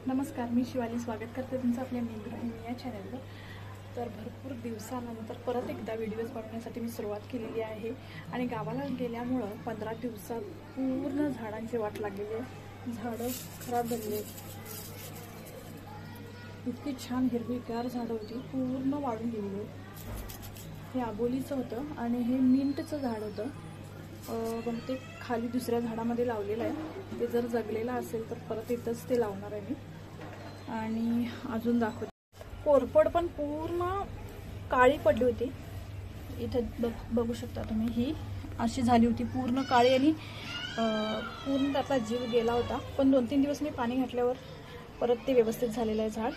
नमस्कार, मी शिवाली स्वागत करते तुमचं आपल्या गृहिणी या चॅनलवर। तर भरपूर दिवसानंतर परत एकदा व्हिडिओज बनवण्यासाठी मी सुरुवात केलेली आहे आणि गावाला गेल्यामुळं 15 दिवसात पूर्ण झाडांची वाट लागलेली आहे। झाडं खराब झालेली, इतकी छान हिरवीगार झाडं होती, पूर्ण वाळून गेलेली। हे आबोलीचं होतं आणि हे मिंटचं झाड होतं, पण ते खाली दुसऱ्या झाडामध्ये लावलेलं आहे। ते जर जगलेलं असेल तर परत इथंच ते लावणार आहे मी। आणि अजून दाखवते, कोरफड पण पूर्ण काळी पडली होती। इथं बघू शकता तुम्ही, ही अशी झाली होती पूर्ण काळी आणि पूर्ण त्यातला जीव गेला होता। पण 2-3 दिवस मी पाणी घातल्यावर परत ते व्यवस्थित झालेलं आहे झाड।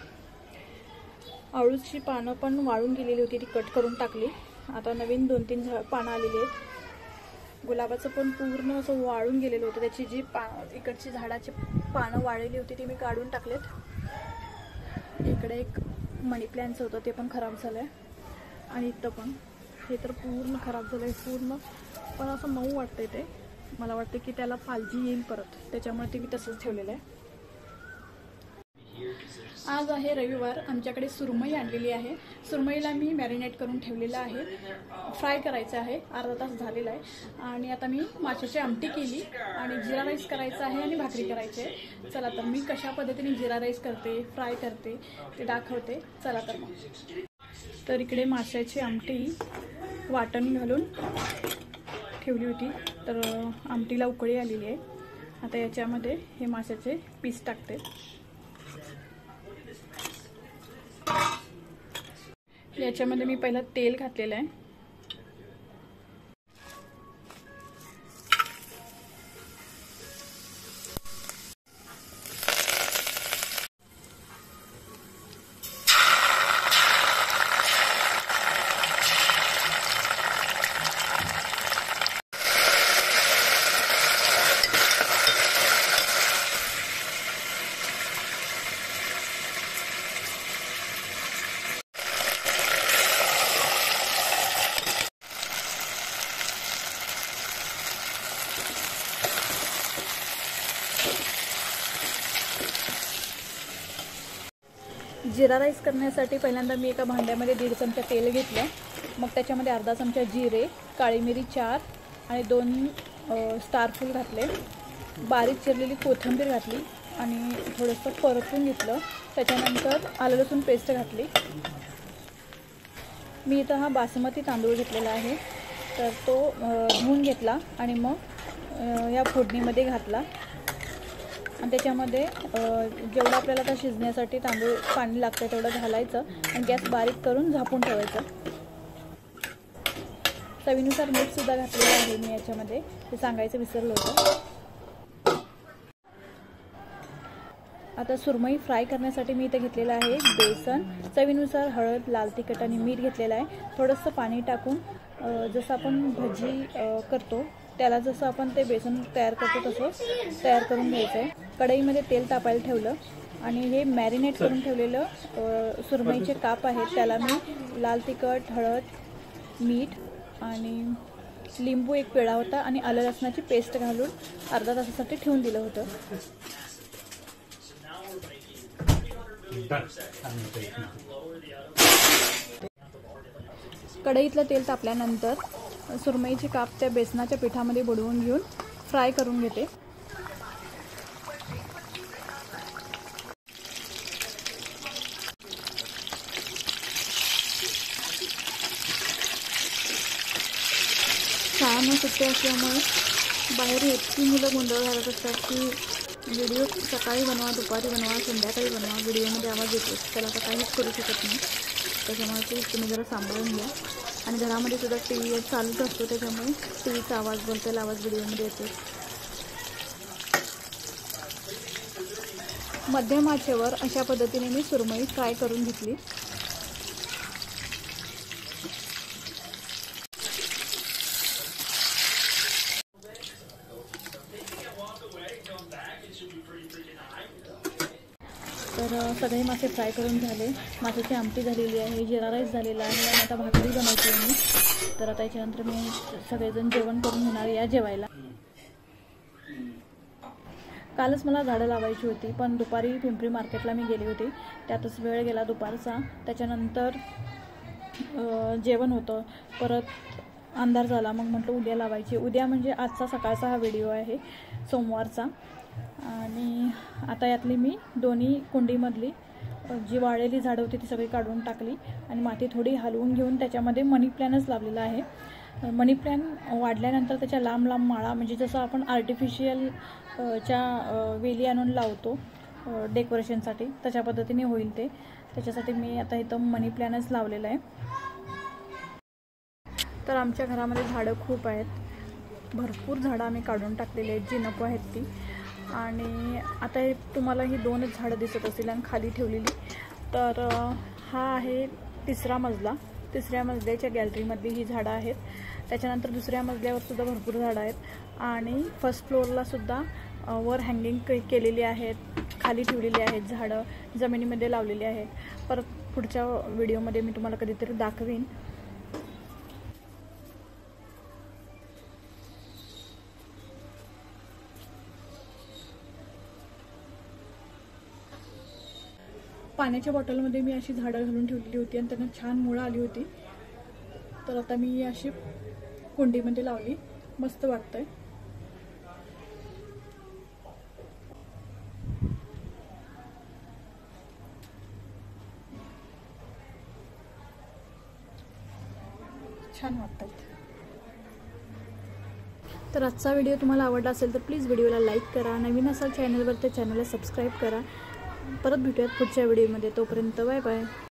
अळूची पानं पण वाळून गेलेली होती, ती कट करून टाकली। आता नवीन 2-3 पानं आलेली आहेत। गुलाबाचं पण पूर्ण असं वाळून गेलेलं होतं, त्याची जी इकडची झाडाची पानं वाळलेली होती ती मी काढून टाकलेत। इकडे एक मनी प्लॅन्टचं होतं, ते पण खराब झालंय आणि इथं पण हे तर पूर्ण खराब झालंय पूर्ण। पण असं मऊ वाटतंय ते, मला वाटतं की त्याला पालजी येईल परत, त्याच्यामुळे ते मी तसंच ठेवलेलं आहे। आज आहे रविवार, आमच्याकडे सुरमई आणलेली आहे। सुरमईला मी मॅरिनेट करून ठेवलेलं आहे, फ्राय करायचं आहे, अर्धा तास झालेला आहे। आणि आता मी माशाची आमटी केली आणि जिरा राईस करायचा आहे आणि भाकरी करायची आहे। चला तर मी कशा पद्धतीने जिरा राईस करते, फ्राय करते ते दाखवते, चला तर मग। तर इकडे माशाची आमटी वाटण घालून ठेवली होती, तर आमटीला उकळी आलेली आहे। आता याच्यामध्ये हे माशाचे पीस टाकते। याच्यामध्ये मी पहिला तेल घातलेलं आहे, जिरा राईस करण्यासाठी पहिल्यांदा मी एका भांड्यामध्ये 1.5 चमचा तेल घेतलं, मग त्याच्यामध्ये अर्धा चमचा जिरे, काळी मिरी 4 आणि 2 स्टारफूल घातले, बारीक चिरलेली कोथिंबीर घातली आणि थोडंसं परतून घेतलं। त्याच्यानंतर आलं लसूण पेस्ट घातली। मी इथं हा बासमती तांदूळ घेतलेला आहे, तर तो धुवून घेतला आणि मग या फोडणीमध्ये घातला आणि त्याच्यामध्ये जेवढं आपल्याला आता शिजण्यासाठी तांदूळ पाणी लागतं तेवढं घालायचं आणि गॅस बारीक करून झाकून ठेवायचं। चवीनुसार मीठसुद्धा घातलेलं आहे मी याच्यामध्ये, ते सांगायचं विसरलं होतं। आता सुरमई फ्राय करण्यासाठी मी इथे घेतलेलं आहे बेसन, चवीनुसार हळद, लाल तिखट आणि मीठ घेतलेलं आहे। थोडंसं पाणी टाकून जसं आपण भजी करतो त्याला जसं आपण ते बेसन तयार करतो तसं तयार करून घ्यायचं आहे। कढईमध्ये तेल तापायला ठेवलं आणि हे मॅरिनेट करून ठेवलेलं सुरमईचे काप आहेत त्याला मी लाल तिखट, हळद, मीठ आणि लिंबू एक पिळा होता आणि आलं लसणाची पेस्ट घालून अर्धा तासासाठी ठेवून दिलं होतं। कढईतलं तेल तापल्यानंतर सुरमईचे काप त्या बेसनाच्या पिठामध्ये बुडवून घेऊन फ्राय करून घेते। शाळांना सुट्टी असल्यामुळे बाहेर इतकी मुलं गोंधळ घालत असतात की व्हिडिओ सकाळी बनवा, दुपारी बनवा, संध्याकाळी बनवा, व्हिडिओमध्ये आवाज येतो, त्याला आता काहीच करू शकत नाही। त्याच्यामुळे ते तुम्ही जरा सांभाळून घ्या। आणि घरामध्ये सुद्धा टीव्ही चालूच असतो, त्याच्यामुळे टीव्हीचा आवाज, बोलतेला आवाज व्हिडिओमध्ये येतो। मध्यम आचेवर अशा पद्धतीने मी सुरमई फ्राय करून घेतली। तर सगळे मासे फ्राय करून झाले, माशाची आमटी झालेली आहे, जिरा राईस झालेला आहे आणि आता भाकरी बनवते मी। तर आता याच्यानंतर मी सगळेजण जेवण करून घेणार, या जेवायला। कालच मला झाडं लावायची होती, पण दुपारी पिंपरी मार्केटला मी गेली होती, त्यातच वेळ गेला दुपारचा. त्याच्यानंतर जेवण होतं, परत अंधार झाला. मग म्हटलं उद्या लावायची. उद्या म्हणजे आजचा सकाळचा हा व्हिडिओ आहे, सोमवारचा. आणि आता यातली मी दोन्ही कुंडीमधली जी वाळलेली झाडं होती ती सगळी काढून टाकली आणि माती थोडी हलवून घेऊन त्याच्यामध्ये मनी प्लॅनच लावलेला आहे. मनी प्लॅन वाढल्यानंतर त्याच्या लांब लांब माळा, म्हणजे जसं आपण आर्टिफिशियल वेली आणून लावतो डेकोरेशनसाठी, तशा पद्धतीने होईल ते. त्याच्यासाठी मी आता इथं मनी प्लॅनच लावलेला आहे. तर आमच्या घरामध्ये झाडं खूप आहेत, भरपूर झाडं आम्ही काढून टाकलेली आहेत जी नको आहेत ती. आणि आता तुम्हाला ही 2च झाडं दिसत असतील आणि खाली ठेवलेली. तर हा आहे 3रा मजला. 3ऱ्या मजल्याच्या गॅलरीमधली ही झाडं आहेत. त्याच्यानंतर 2ऱ्या मजल्यावर सुद्धा भरपूर झाडं आहेत आणि फर्स्ट फ्लोअरला सुद्धा वर हँगिंग केलेली आहेत, खाली ठेवलेली आहेत झाडं, जमिनीमध्ये लावलेली आहेत. परत पुढच्या व्हिडिओमध्ये मी तुम्हाला कधीतरी दाखवीन. पाण्याच्या बॉटलमध्ये मी अशी झाडं घालून ठेवलेली होती आणि त्यांना छान मुळं आली होती. तर आता मी अशी कुंडीमध्ये लावली, मस्त वाटतंय. छान वाटतात. तर आजचा व्हिडिओ तुम्हाला आवडला असेल तर प्लीज व्हिडिओला लाईक करा, नवीन असाल चॅनलवर तर चॅनलला सबस्क्राईब करा. परत भेटूयात पुढच्या व्हिडिओमध्ये. तोपर्यंत बाय बाय.